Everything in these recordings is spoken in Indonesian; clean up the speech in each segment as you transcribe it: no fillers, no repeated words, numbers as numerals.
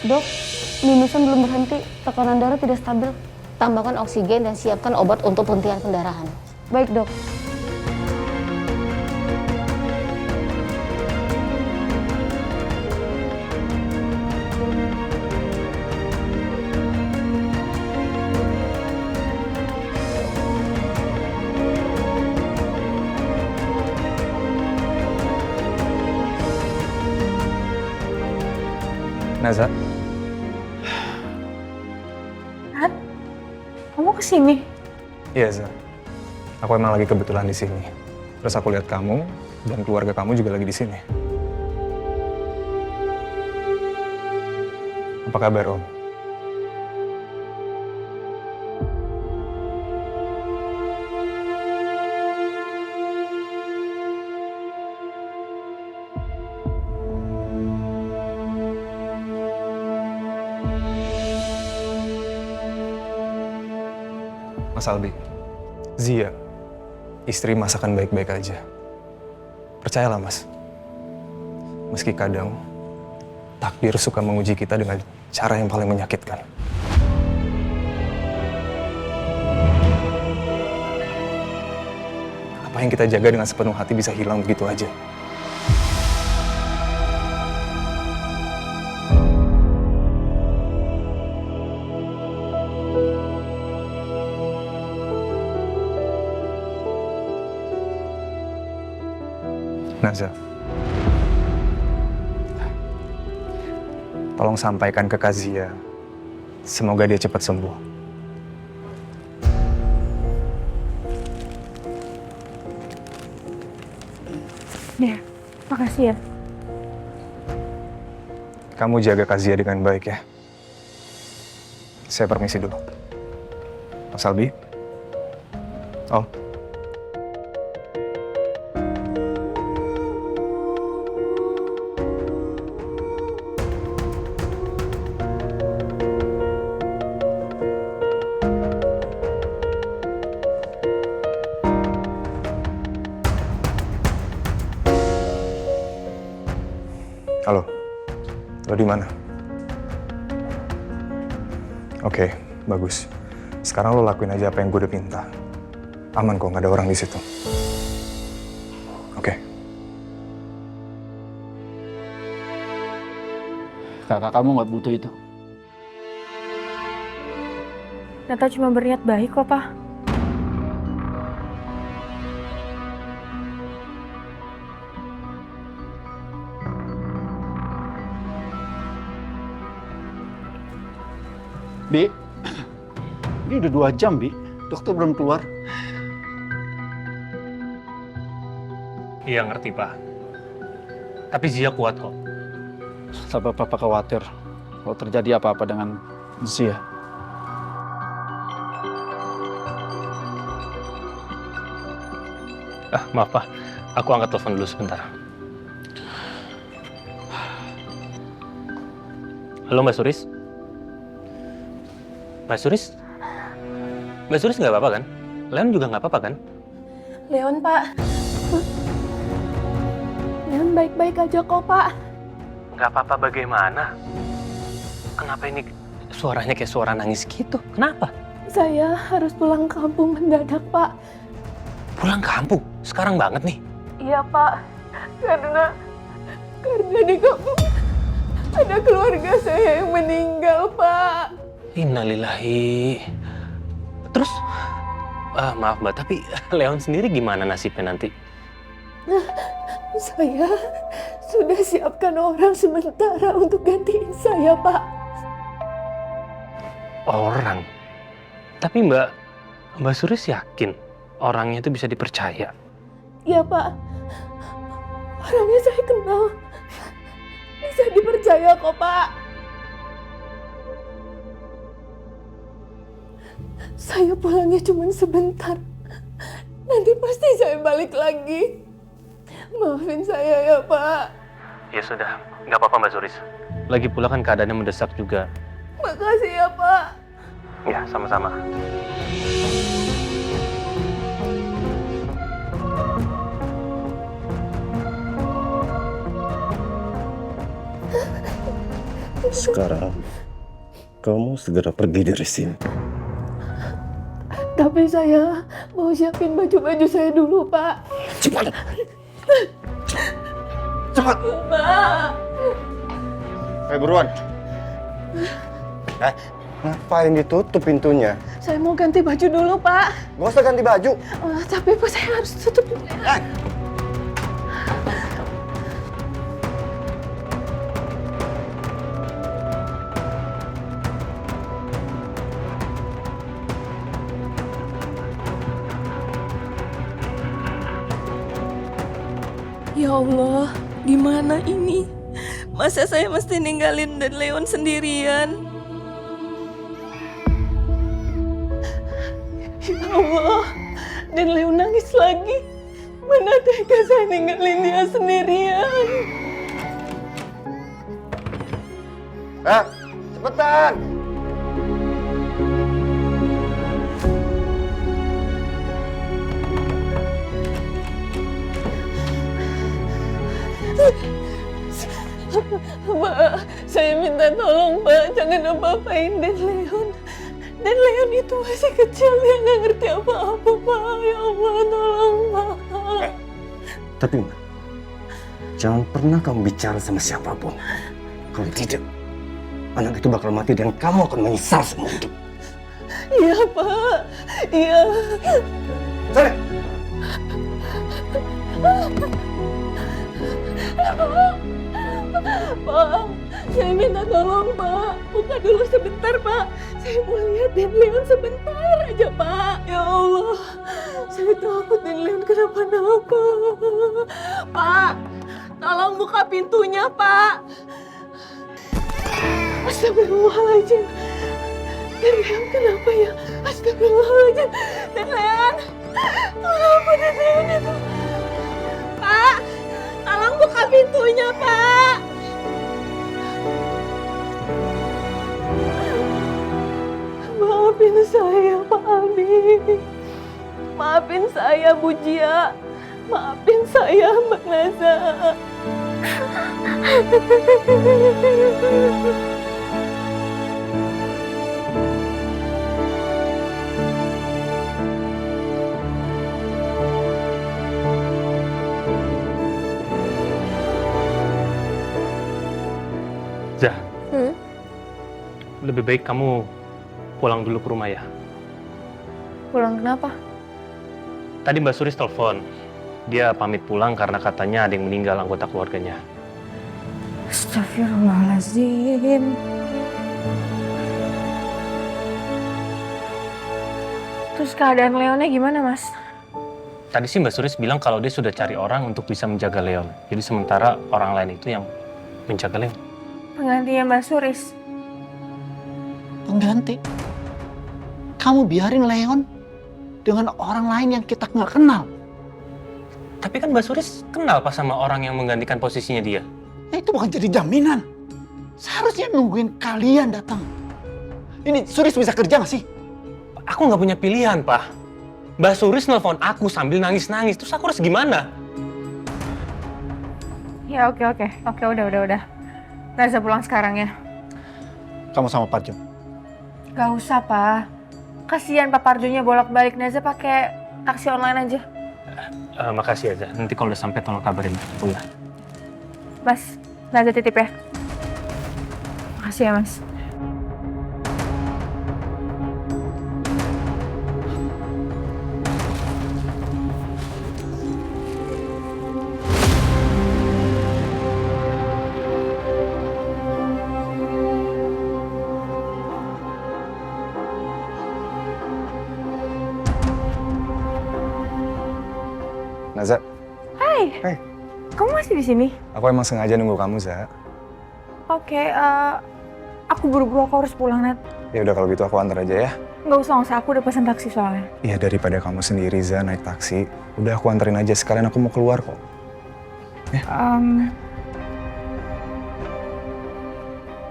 Dok, minusan belum berhenti, tekanan darah tidak stabil. Tambahkan oksigen dan siapkan obat untuk penghentian pendarahan. Baik, Dok. Naza, Nat, kamu kesini? iya Za. Aku emang lagi kebetulan di sini. Terus aku lihat kamu dan keluarga kamu juga lagi di sini. Apa kabar Om? Mas Albi, Zia, istri masakan baik-baik aja. Percayalah Mas, meski kadang takdir suka menguji kita dengan cara yang paling menyakitkan. Apa yang kita jaga dengan sepenuh hati bisa hilang begitu aja. Naza, tolong sampaikan ke Kazia, semoga dia cepat sembuh. Ya, makasih ya. Kamu jaga Kazia dengan baik ya. Saya permisi dulu. Mas Albi? Om? Halo, lo di mana? Oke, bagus. Sekarang lo lakuin aja apa yang gue udah minta. Aman kok, nggak ada orang di situ. Oke. Kakak kamu nggak butuh itu. Nata cuma berniat baik kok, Pak. Bi, ini udah 2 jam, Bi. Dokter belum keluar. Iya ngerti Pak. Tapi Zia kuat kok. Sampai Papa khawatir kalau terjadi apa-apa dengan Zia. Maaf Pak, aku angkat telepon dulu sebentar. Halo Mbak Suris? Mbak Suris? Mbak Suris nggak apa-apa kan? Leon juga nggak apa-apa kan? Leon, Pak. Leon baik-baik aja kok, Pak. Nggak apa-apa bagaimana? Kenapa ini suaranya kayak suara nangis gitu? Kenapa? Saya harus pulang kampung mendadak, Pak. Pulang kampung? Sekarang banget nih. Iya, Pak. Karena di kampung ada keluarga saya yang meninggal, Pak. Innalillahi. Terus, maaf Mbak, tapi Leon sendiri gimana nasibnya nanti? Saya sudah siapkan orang sementara untuk gantiin saya, Pak. Orang? Tapi Mbak Suris yakin orangnya itu bisa dipercaya? Iya, Pak. Orangnya saya kenal. Bisa dipercaya kok, Pak. Saya pulangnya cuma sebentar. Nanti pasti saya balik lagi. Maafin saya ya, Pak. Ya sudah, nggak apa-apa Mbak Suris. Lagi pula kan keadaannya mendesak juga. Makasih ya, Pak. Ya, sama-sama. Sekarang kamu segera pergi dari sini. Tapi saya mau siapin baju-baju saya dulu, Pak. Cepat. Cepat. Pak. Ayo buruan. Ngapain ditutup pintunya? Saya mau ganti baju dulu, Pak. Gak usah ganti baju. Tapi Pak, saya harus tutup pintunya. Ya Allah, gimana ini? Masa saya mesti ninggalin Dan Leon sendirian? Ya Allah, Dan Leon nangis lagi. Mana tega saya ninggalin dia sendirian. Cepetan. Pak, saya minta tolong, Pak. Jangan apa-apain Dan Leon. Dan Leon itu masih kecil, dia nggak ngerti apa-apa, Pak. Ya Allah, tolong, Pak. Tapi Ma, jangan pernah kamu bicara sama siapapun. Kalau tidak, anak itu bakal mati dan kamu akan menyesal seumur hidup. Iya, Pak. Iya. Sana. Pak, saya minta tolong, Pak. Buka dulu sebentar, Pak. Saya mau lihat Dan Leon sebentar aja, Pak. Ya Allah, saya takut Dan Leon kenapa-napa. Pak, tolong buka pintunya, Pak. Astagfirullahaladzim. Dan Leon kenapa ya? Astagfirullahaladzim. Dan Leon, kenapa Dan Leon itu? Pak, tolong buka pintunya, Pak. Maafin saya, Pak Aldi. Maafin saya, Bu Jia. Maafin saya, Mbak Naza. Zah, lebih baik kamu pulang dulu ke rumah ya. Pulang kenapa? Tadi Mbak Suris telepon. Dia pamit pulang karena katanya ada yang meninggal anggota keluarganya. Astagfirullahaladzim. Terus keadaan Leonnya gimana, Mas? Tadi sih Mbak Suris bilang kalau dia sudah cari orang untuk bisa menjaga Leon. Jadi sementara orang lain itu yang menjaga Leon. Penggantinya Mbak Suris. Pengganti? Kamu biarin Leon dengan orang lain yang kita nggak kenal. Tapi kan Mbak Suris kenal pas sama orang yang menggantikan posisinya dia. Itu bukan jadi jaminan. Seharusnya nungguin kalian datang. Ini Suris bisa kerja nggak sih? Aku nggak punya pilihan, Pak. Mbak Suris nelfon aku sambil nangis-nangis. Terus aku harus gimana? Ya oke, udah. Naza pulang sekarang ya. Kamu sama Parjo. Gak usah, Pak. Kasihan Pak Parjonya bolak-balik. Naza pakai taksi online aja. Makasih aja. Nanti kalau udah sampai tolong kabarin aku ya. Mas, Naza titip ya. Makasih ya, Mas. Naza. Hai. Hai. Kamu masih di sini? Aku emang sengaja nunggu kamu, Za. Oke, aku buru-buru, aku harus pulang, Nat. Ya udah kalau gitu aku antar aja ya. Nggak usah, aku udah pesen taksi soalnya. Iya, daripada kamu sendiri, Za, naik taksi. Udah aku anterin aja, sekalian aku mau keluar kok. Ya.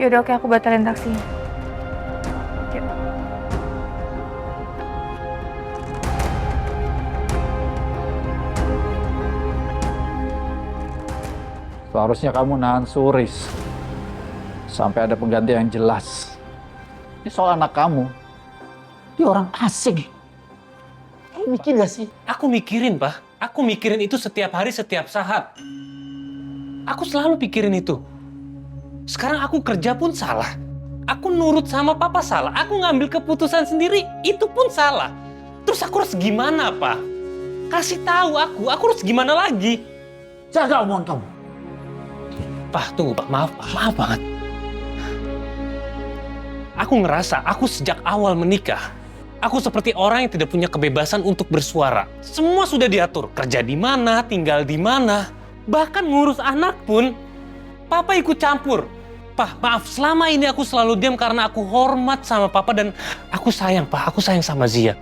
Yaudah oke, aku batalin taksi. Yuk. Seharusnya kamu nahan Suris. sampai ada pengganti yang jelas. Ini soal anak kamu. Dia orang asing. Kamu mikir gak sih? Aku mikirin, Pak. Aku mikirin itu setiap hari, setiap saat. Aku selalu pikirin itu. Sekarang aku kerja pun salah. Aku nurut sama papa salah. Aku ngambil keputusan sendiri, itu pun salah. Terus aku harus gimana, Pak? Kasih tahu aku harus gimana lagi? Jaga omongan kamu. Pak, tunggu, Pak. Maaf, Pak. Maaf banget. Aku ngerasa aku sejak awal menikah, aku seperti orang yang tidak punya kebebasan untuk bersuara. Semua sudah diatur. Kerja di mana, tinggal di mana. Bahkan ngurus anak pun, papa ikut campur. Pak, maaf, selama ini aku selalu diam karena aku hormat sama papa dan aku sayang, Pak. Aku sayang sama Zia.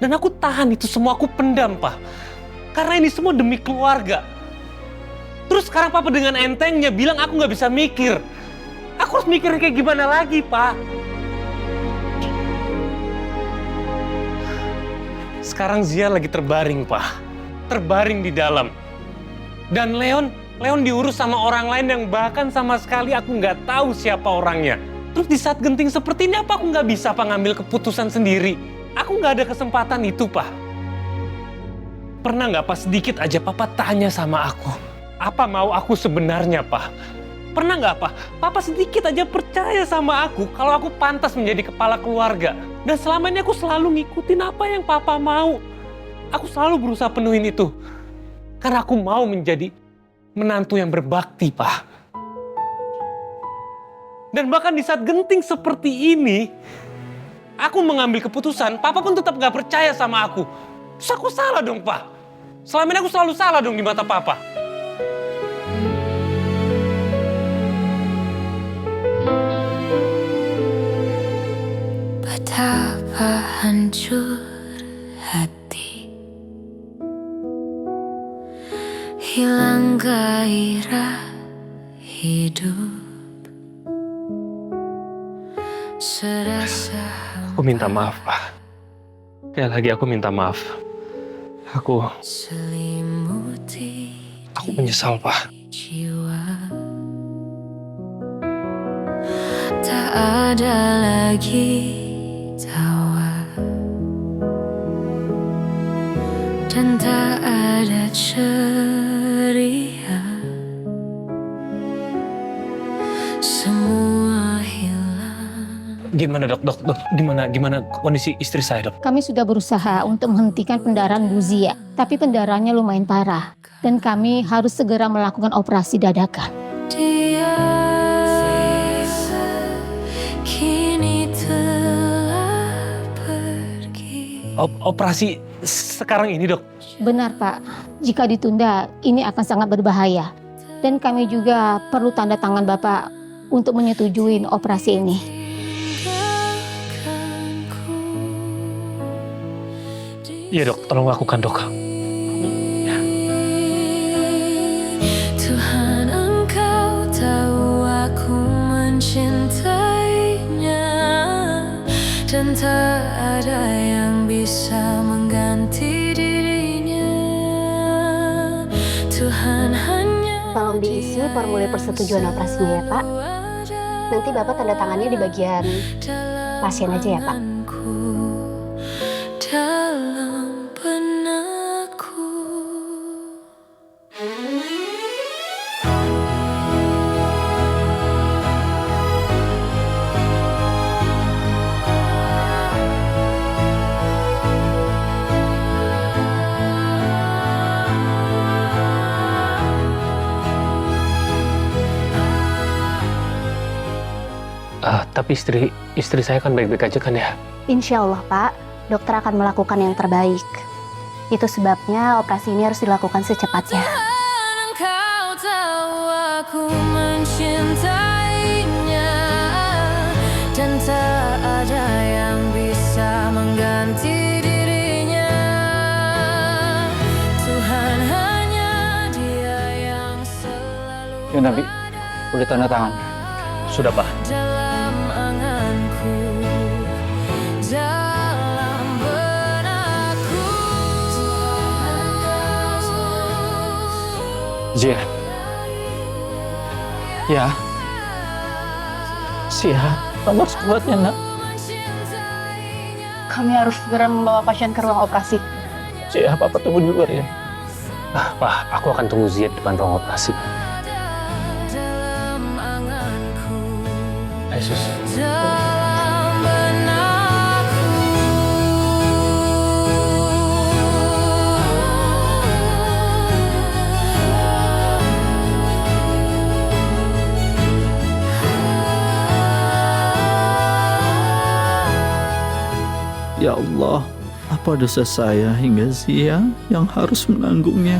Dan aku tahan itu semua, aku pendam, Pak. Karena ini semua demi keluarga. Terus sekarang papa dengan entengnya bilang aku nggak bisa mikir. Aku harus mikir kayak gimana lagi, Pak? Sekarang Zia lagi terbaring, Pak. Terbaring di dalam. Dan Leon diurus sama orang lain yang bahkan sama sekali aku nggak tahu siapa orangnya. Terus di saat genting seperti ini, apa aku nggak bisa, Pak, ngambil keputusan sendiri? Aku nggak ada kesempatan itu, Pak. Pernah nggak, Pak, sedikit aja Papa tanya sama aku, apa mau aku sebenarnya, Pak? Pernah nggak, Pak? Papa sedikit aja percaya sama aku kalau aku pantas menjadi kepala keluarga. Dan selama ini aku selalu ngikutin apa yang Papa mau. Aku selalu berusaha penuhin itu. Karena aku mau menjadi menantu yang berbakti, Pak. Dan bahkan di saat genting seperti ini, aku mengambil keputusan, Papa pun tetap gak percaya sama aku. Terus aku salah dong, Pak. Selama ini aku selalu salah dong di mata Papa. Betapa hancur hati, hilang gairah hidup, serasa. Aku minta maaf, Pak. Sekali lagi aku minta maaf. Aku menyesal, Pak. Jiwa tak ada lagi tawa dan tak ada ceria. Semua hilang. Gimana, Dok? Gimana kondisi istri saya, Dok? Kami sudah berusaha untuk menghentikan pendarahan Bu Zia, tapi pendarahannya lumayan parah. Dan kami harus segera melakukan operasi dadakan. Dia kini telah pergi. Operasi sekarang ini, Dok? Benar, Pak. Jika ditunda, ini akan sangat berbahaya. Dan kami juga perlu tanda tangan Bapak untuk menyetujui operasi ini. Iya, Dok. Tolong lakukan, Dok. Tuhan, Engkau tahu aku mencintainya dan tak ada yang bisa mengganti dirinya. Tuhan hanya. Tolong diisi formulir persetujuan operasinya ya, Pak. Nanti Bapak tanda tangannya di bagian pasien aja ya, Pak. Dalam benakku. Tapi istri saya kan baik-baik aja kan ya? Insya Allah, Pak. Dokter akan melakukan yang terbaik. Itu sebabnya operasi ini harus dilakukan secepatnya. Engkau tahu aku mencintainya dan tak ada yang bisa mengganti dirinya. Tuhan hanya Dia yang selalu. Ya Nabi, udah tanda tangan. Sudah, Pak. Dalam anganku, dalam benakku. Zia. Ya. Sia, kamu harus kuat ya nak. Kami harus segera membawa pasien ke ruang operasi. Sia, papa tunggu di luar ya. Pak, aku akan tunggu Zia di depan ruang operasi. Ayo, Sus. dalam benakku. Ya Allah, apa dosa saya hingga Zia yang harus menanggungnya?